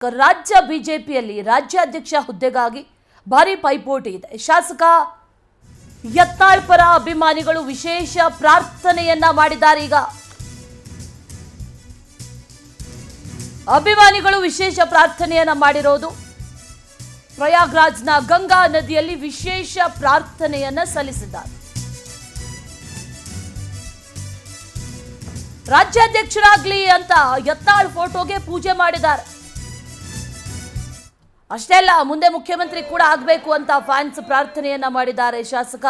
ರಾಜ್ಯ ಬಿಜೆಪಿಯಲ್ಲಿ ರಾಜ್ಯಾಧ್ಯಕ್ಷ ಹುದ್ದೆಗಾಗಿ ಭಾರಿ ಪೈಪೋಟಿ ಇದೆ. ಶಾಸಕ ಯತ್ನಾಳ್ ಪರ ಅಭಿಮಾನಿಗಳು ವಿಶೇಷ ಪ್ರಾರ್ಥನೆಯನ್ನ ಮಾಡಿದ್ದಾರೆ. ಈಗ ಅಭಿಮಾನಿಗಳು ವಿಶೇಷ ಪ್ರಾರ್ಥನೆಯನ್ನ ಮಾಡಿರೋದು ಪ್ರಯಾಗ್ರಾಜ್ನ ಗಂಗಾ ನದಿಯಲ್ಲಿ ವಿಶೇಷ ಪ್ರಾರ್ಥನೆಯನ್ನ ಸಲ್ಲಿಸಿದ್ದಾರೆ. ರಾಜ್ಯಾಧ್ಯಕ್ಷರಾಗ್ಲಿ ಅಂತ ಯತ್ನಾಳ್ ಫೋಟೋಗೆ ಪೂಜೆ ಮಾಡಿದ್ದಾರೆ. ಅಷ್ಟೇ ಅಲ್ಲ, ಮುಂದೆ ಮುಖ್ಯಮಂತ್ರಿ ಕೂಡ ಆಗಬೇಕು ಅಂತ ಫ್ಯಾನ್ಸ್ ಪ್ರಾರ್ಥನೆಯನ್ನ ಮಾಡಿದ್ದಾರೆ. ಶಾಸಕ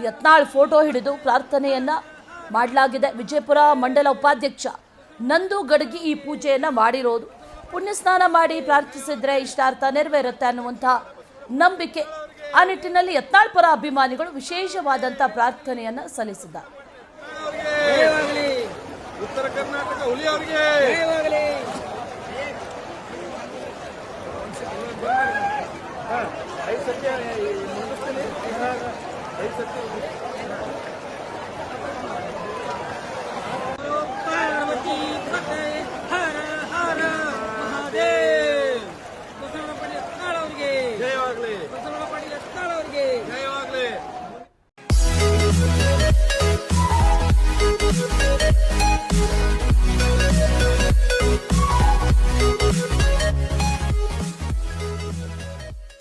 ಯತ್ನಾಳ್ ಫೋಟೋ ಹಿಡಿದು ಪ್ರಾರ್ಥನೆಯನ್ನ ಮಾಡಲಾಗಿದೆ. ವಿಜಯಪುರ ಮಂಡಲ ಉಪಾಧ್ಯಕ್ಷ ನಂದು ಗಡಗಿ ಈ ಪೂಜೆಯನ್ನ ಮಾಡಿರೋದು. ಪುಣ್ಯ ಸ್ನಾನ ಮಾಡಿ ಪ್ರಾರ್ಥಿಸಿದ್ರೆ ಇಷ್ಟಾರ್ಥ ನೆರವೇರುತ್ತೆ ಅನ್ನುವಂಥ ನಂಬಿಕೆ. ಆ ನಿಟ್ಟಿನಲ್ಲಿ ಯತ್ನಾಳ್ ಪರ ಅಭಿಮಾನಿಗಳು ವಿಶೇಷವಾದಂಥ ಪ್ರಾರ್ಥನೆಯನ್ನ ಸಲ್ಲಿಸಿದ್ದಾರೆ. ಉತ್ತರ ಕರ್ನಾಟಕ ಹುಲಿಯವರಿಗೆ ಐದು ಸತ್ಯ